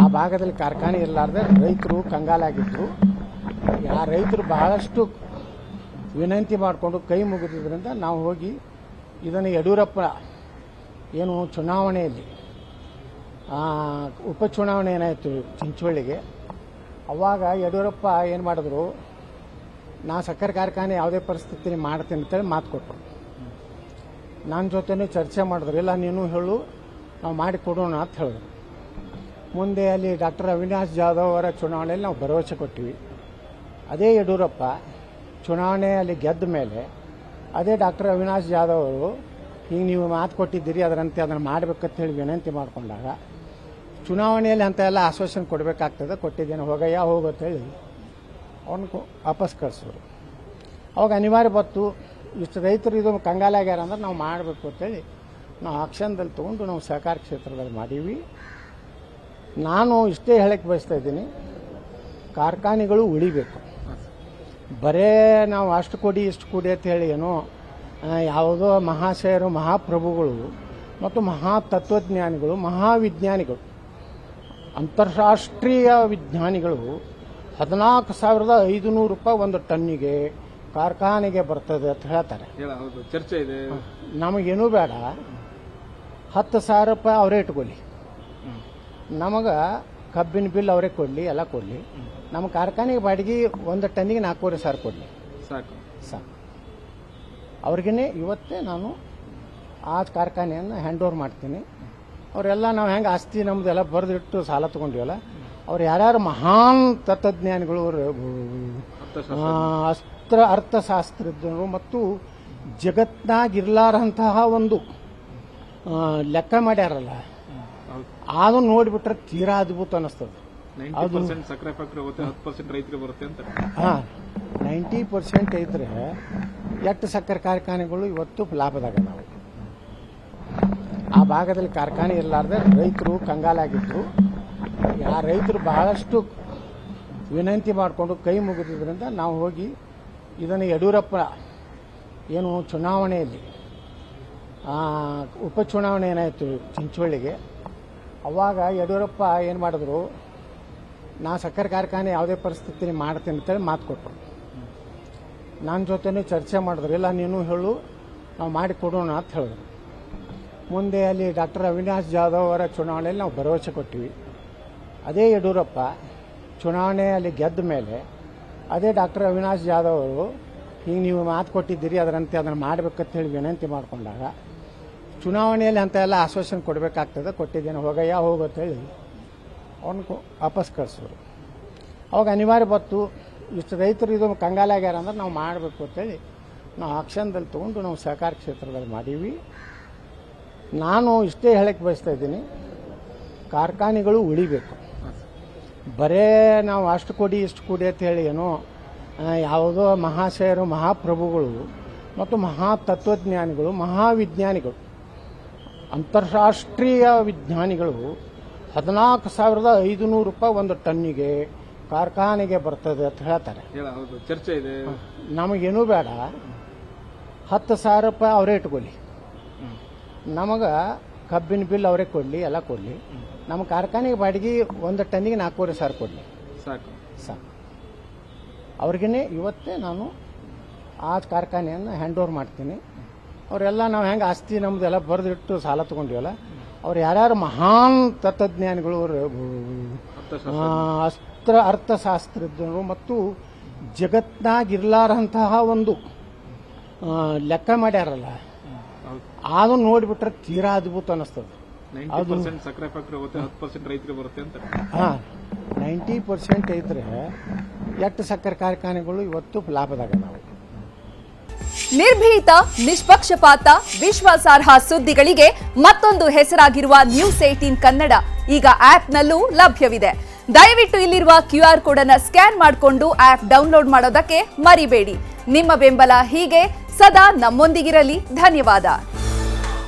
ಆ ಭಾಗದಲ್ಲಿ ಕಾರ್ಖಾನೆ ಇರಲಾರ್ದೆ ರೈತರು ಕಂಗಾಲಾಗಿದ್ದರು. ಆ ರೈತರು ಬಹಳಷ್ಟು ವಿನಂತಿ ಮಾಡಿಕೊಂಡು ಕೈ ಮುಗಿದ್ರಿಂದ ನಾವು ಹೋಗಿ ಇದನ್ನು ಯಡಿಯೂರಪ್ಪ ಏನು ಚುನಾವಣೆಯಲ್ಲಿ ಉಪಚುನಾವಣೆ ಏನಾಯಿತು ಚಿಂಚೋಳಿಗೆ, ಅವಾಗ ಯಡಿಯೂರಪ್ಪ ಏನು ಮಾಡಿದ್ರು, ನಾ ಸಕ್ಕರೆ ಕಾರ್ಖಾನೆ ಯಾವುದೇ ಪರಿಸ್ಥಿತಿ ಮಾಡ್ತೀನಿ ಅಂತೇಳಿ ಮಾತು ಕೊಟ್ಟರು. ನನ್ನ ಜೊತೆನೂ ಚರ್ಚೆ ಮಾಡಿದ್ರು, ಇಲ್ಲ ನೀನು ಹೇಳು ನಾವು ಮಾಡಿ ಕೊಡೋಣ ಅಂತ ಹೇಳಿದ್ರು. ಮುಂದೆ ಅಲ್ಲಿ ಡಾಕ್ಟರ್ ಅವಿನಾಶ್ ಜಾಧವ್ ಅವರ ಚುನಾವಣೆಯಲ್ಲಿ ನಾವು ಭರವಸೆ ಕೊಟ್ಟಿವಿ. ಅದೇ ಯಡಿಯೂರಪ್ಪ ಚುನಾವಣೆಯಲ್ಲಿ ಗೆದ್ದ ಮೇಲೆ ಅದೇ ಡಾಕ್ಟರ್ ಅವಿನಾಶ್ ಜಾಧವ್ ಅವರು ಈಗ ನೀವು ಮಾತು ಕೊಟ್ಟಿದ್ದೀರಿ ಅದರಂತೆ ಅದನ್ನು ಮಾಡಬೇಕಂತ ಹೇಳಿ ವಿನಂತಿ ಮಾಡಿಕೊಂಡಾಗ ಚುನಾವಣೆಯಲ್ಲಿ ಅಂತ ಎಲ್ಲ ಆಶ್ವಾಸನೆ ಕೊಡಬೇಕಾಗ್ತದೆ, ಕೊಟ್ಟಿದ್ದೇನೆ ಹೋಗಯ್ಯ ಹೋಗುತ್ತೇಳಿ ಅವನು ವಾಪಸ್ ಕಳಿಸೋರು. ಅವಾಗ ಅನಿವಾರ್ಯ ಬತ್ತು, ಇಷ್ಟು ರೈತರು ಇದು ಕಂಗಾಲಾಗ್ಯಾರ ಅಂದ್ರೆ ನಾವು ಮಾಡಬೇಕು ಅಂತೇಳಿ ನಾವು ಆಕ್ಷನ್ದಲ್ಲಿ ತೊಗೊಂಡು ನಾವು ಸಹಕಾರ ಕ್ಷೇತ್ರದಲ್ಲಿ ಮಾಡೀವಿ. ನಾನು ಇಷ್ಟೇ ಹೇಳಕ್ಕೆ ಬಯಸ್ತಾ ಇದ್ದೀನಿ, ಕಾರ್ಖಾನೆಗಳು ಉಳಿಬೇಕು. ಬರೇ ನಾವು ಅಷ್ಟು ಕೊಡಿ ಇಷ್ಟು ಕೊಡಿ ಅಂತ ಹೇಳಿ ಏನೋ ಯಾವುದೋ ಮಹಾಶಯರು ಮಹಾಪ್ರಭುಗಳು ಮತ್ತು ಮಹಾ ತತ್ವಜ್ಞಾನಿಗಳು ಮಹಾವಿಜ್ಞಾನಿಗಳು ಅಂತಾರಾಷ್ಟ್ರೀಯ ವಿಜ್ಞಾನಿಗಳು 14,500 ರೂಪಾಯಿ ಒಂದು ಟನ್ನಿಗೆ ಕಾರ್ಖಾನೆಗೆ ಬರ್ತದೆ ಅಂತ ಹೇಳ್ತಾರೆ. ಚರ್ಚೆ ಇದೆ. ನಮಗೇನೂ ಬೇಡ, 10,000 ರೂಪಾಯಿ ಅವರೇ ಇಟ್ಕೊಳ್ಳಿ, ನಮಗೆ ಕಬ್ಬಿನ ಬಿಲ್ ಅವರೇ ಕೊಡಲಿ, ಎಲ್ಲ ಕೊಡಲಿ. ನಮ್ಮ ಕಾರ್ಖಾನೆಗೆ ಬಾಡಿಗೆ ಒಂದು ಟನ್ನಿಗೆ 4,500 ಕೊಡಲಿ, ಸಾಕು. ಅವ್ರಿಗೇ ಇವತ್ತೇ ನಾನು ಆ ಕಾರ್ಖಾನೆಯನ್ನು ಹ್ಯಾಂಡ್ ಓವರ್ ಮಾಡ್ತೀನಿ. ಅವರೆಲ್ಲ ನಾವು ಹೆಂಗೆ ಆಸ್ತಿ ನಮ್ಮದೆಲ್ಲ ಬರೆದಿಟ್ಟು ಸಾಲ ತೊಗೊಂಡಿವಲ್ಲ, ಅವ್ರು ಯಾರ್ಯಾರು ಮಹಾನ್ ತತ್ವಜ್ಞಾನಿಗಳು, ಅರ್ಥಶಾಸ್ತ್ರಜ್ಞರು ಮತ್ತು ಜಗತ್ನಾಗಿರ್ಲಾರಂತಹ ಒಂದು ಲೆಕ್ಕ ಮಾಡ್ಯಾರಲ್ಲ, ಅದನ್ನು ನೋಡಿಬಿಟ್ರೆ ತೀರಾ ಅದ್ಭುತ ಅನ್ನಿಸ್ತದೆ. 90% ಸಕ್ಕರೆ ಫ್ಯಾಕ್ಟರಿ ಹೋಗುತ್ತೆ, 10% ರೈತರಿಗೆ ಬರುತ್ತೆ ಅಂತ. 90% ಇದ್ರೆ ಎಷ್ಟು ಸಕ್ಕರೆ ಕಾರ್ಖಾನೆಗಳು ಇವತ್ತು ಲಾಭದಾಗ ನಾವು. ಆ ಭಾಗದಲ್ಲಿ ಕಾರ್ಖಾನೆ ಇರಲಾರ್ದೆ ರೈತರು ಕಂಗಾಲಾಗಿದ್ದರು. ಆ ರೈತರು ಬಹಳಷ್ಟು ವಿನಂತಿ ಮಾಡಿಕೊಂಡು ಕೈ ಮುಗಿದ್ರಿಂದ ನಾವು ಹೋಗಿ ಇದನ್ನು ಯಡಿಯೂರಪ್ಪ ಏನು ಚುನಾವಣೆಯಲ್ಲಿ ಉಪಚುನಾವಣೆ ಏನಾಯಿತು ಚಿಂಚೋಳಿಗೆ, ಅವಾಗ ಯಡಿಯೂರಪ್ಪ ಏನು ಮಾಡಿದ್ರು, ನಾ ಸಕ್ಕರೆ ಕಾರ್ಖಾನೆ ಯಾವುದೇ ಪರಿಸ್ಥಿತಿ ಮಾಡ್ತೀನಿ ಅಂತೇಳಿ ಮಾತು ಕೊಟ್ಟರು. ನನ್ನ ಜೊತೆನೂ ಚರ್ಚೆ ಮಾಡಿದ್ರು, ಇಲ್ಲ ನೀನು ಹೇಳು ನಾವು ಮಾಡಿ ಕೊಡೋಣ ಅಂತ ಹೇಳಿದ್ರು. ಮುಂದೆ ಅಲ್ಲಿ ಡಾಕ್ಟರ್ ಅವಿನಾಶ್ ಜಾಧವ್ ಅವರ ಚುನಾವಣೆಯಲ್ಲಿ ನಾವು ಭರವಸೆ ಕೊಟ್ಟಿವಿ. ಅದೇ ಯಡಿಯೂರಪ್ಪ ಚುನಾವಣೆಯಲ್ಲಿ ಗೆದ್ದ ಮೇಲೆ ಅದೇ ಡಾಕ್ಟರ್ ಅವಿನಾಶ್ ಜಾಧವ್ ಅವರು ಈಗ ನೀವು ಮಾತು ಕೊಟ್ಟಿದ್ದೀರಿ ಅದರಂತೆ ಅದನ್ನು ಮಾಡಬೇಕಂತ ಹೇಳಿ ವಿನಂತಿ ಮಾಡಿಕೊಂಡಾಗ ಚುನಾವಣೆಯಲ್ಲಿ ಅಂತ ಎಲ್ಲ ಆಶ್ವಾಸನೆ ಕೊಡಬೇಕಾಗ್ತದೆ, ಕೊಟ್ಟಿದ್ದೇನೆ ಹೋಗಯ್ಯ ಹೋಗುತ್ತೇಳಿ ಅವನು ವಾಪಸ್ ಕಳಿಸೋರು. ಅವಾಗ ಅನಿವಾರ್ಯ ಬತ್ತು, ಇಷ್ಟು ರೈತರು ಇದು ಕಂಗಾಲಾಗ್ಯಾರ ಅಂದ್ರೆ ನಾವು ಮಾಡಬೇಕು ಅಂತೇಳಿ ನಾವು ಆಕ್ಷನ್ದಲ್ಲಿ ತೊಗೊಂಡು ನಾವು ಸಹಕಾರ ಕ್ಷೇತ್ರದಲ್ಲಿ ಮಾಡೀವಿ. ನಾನು ಇಷ್ಟೇ ಹೇಳಕ್ಕೆ ಬಯಸ್ತಾ ಇದ್ದೀನಿ, ಕಾರ್ಖಾನೆಗಳು ಉಳಿಬೇಕು. ಬರೇ ನಾವು ಅಷ್ಟು ಕೊಡಿ ಇಷ್ಟು ಕೊಡಿ ಅಂತ ಹೇಳಿ ಏನೋ ಯಾವುದೋ ಮಹಾಶಯರು ಮಹಾಪ್ರಭುಗಳು ಮತ್ತು ಮಹಾ ತತ್ವಜ್ಞಾನಿಗಳು ಮಹಾವಿಜ್ಞಾನಿಗಳು ಅಂತಾರಾಷ್ಟ್ರೀಯ ವಿಜ್ಞಾನಿಗಳು 14,500 ರೂಪಾಯಿ ಒಂದು ಟನ್ನಿಗೆ ಕಾರ್ಖಾನೆಗೆ ಬರ್ತದೆ ಅಂತ ಹೇಳ್ತಾರೆ. ಚರ್ಚೆ ಇದೆ. ನಮಗೇನೂ ಬೇಡ, 10,000 ರೂಪಾಯಿ ಅವರೇ ಇಟ್ಕೊಳ್ಳಿ, ನಮಗೆ ಕಬ್ಬಿನ ಬಿಲ್ ಅವರೇ ಕೊಡಲಿ, ಎಲ್ಲ ಕೊಡಲಿ. ನಮ್ಮ ಕಾರ್ಖಾನೆಗೆ ಬಾಡಿಗೆ ಒಂದು ಟನ್ನಿಗೆ 4,500 ಕೊಡಲಿ, ಸಾಕು. ಅವ್ರಿಗೇ ಇವತ್ತೇ ನಾನು ಆ ಕಾರ್ಖಾನೆಯನ್ನು ಹ್ಯಾಂಡ್ ಓವರ್ ಮಾಡ್ತೀನಿ. ಅವರೆಲ್ಲ ನಾವು ಹೆಂಗೆ ಆಸ್ತಿ ನಮ್ಮದೆಲ್ಲ ಬರೆದಿಟ್ಟು ಸಾಲ ತೊಗೊಂಡಿವಲ್ಲ, ಅವ್ರು ಯಾರ್ಯಾರು ಮಹಾನ್ ತತ್ವಜ್ಞಾನಿಗಳು ಅರ್ಥಶಾಸ್ತ್ರಜ್ಞರು ಮತ್ತು ಜಗತ್ನಾಗಿರ್ಲಾರಂತಹ ಒಂದು ಲೆಕ್ಕ ಮಾಡ್ಯಾರಲ್ಲ, ಅದನ್ನು ನೋಡಿಬಿಟ್ರೆ ತೀರಾ ಅದ್ಭುತ ಅನ್ನಿಸ್ತದೆ. 90% ಸಕ್ಕರೆ ಫ್ಯಾಕ್ಟರಿ ಹೋಗುತ್ತೆ, 10% ರೈತರಿಗೆ ಬರುತ್ತೆ ಅಂತ. 90% ಇದ್ರೆ ಎಷ್ಟು ಸಕ್ಕರೆ ಕಾರ್ಖಾನೆಗಳು ಇವತ್ತು ಲಾಭದಾಗ ನಾವು. ನಿರ್ಭೀತ, ನಿಷ್ಪಕ್ಷಪಾತ, ವಿಶ್ವಾಸಾರ್ಹ ಸುದ್ದಿಗಳಿಗೆ ಮತ್ತೊಂದು ಹೆಸರಾಗಿರುವ ನ್ಯೂಸ್ 18 ಕನ್ನಡ ಈಗ ಆಪ್ನಲ್ಲೂ ಲಭ್ಯವಿದೆ. ದಯವಿಟ್ಟು ಇಲ್ಲಿರುವ QR ಕೋಡ್ ಅನ್ನು ಸ್ಕ್ಯಾನ್ ಮಾಡಿಕೊಂಡು ಆಪ್ ಡೌನ್ಲೋಡ್ ಮಾಡೋದಕ್ಕೆ ಮರಿಬೇಡಿ. ನಿಮ್ಮ ಬೆಂಬಲ ಹೀಗೆ ಸದಾ ನಮ್ಮೊಂದಿಗಿರಲಿ. ಧನ್ಯವಾದ.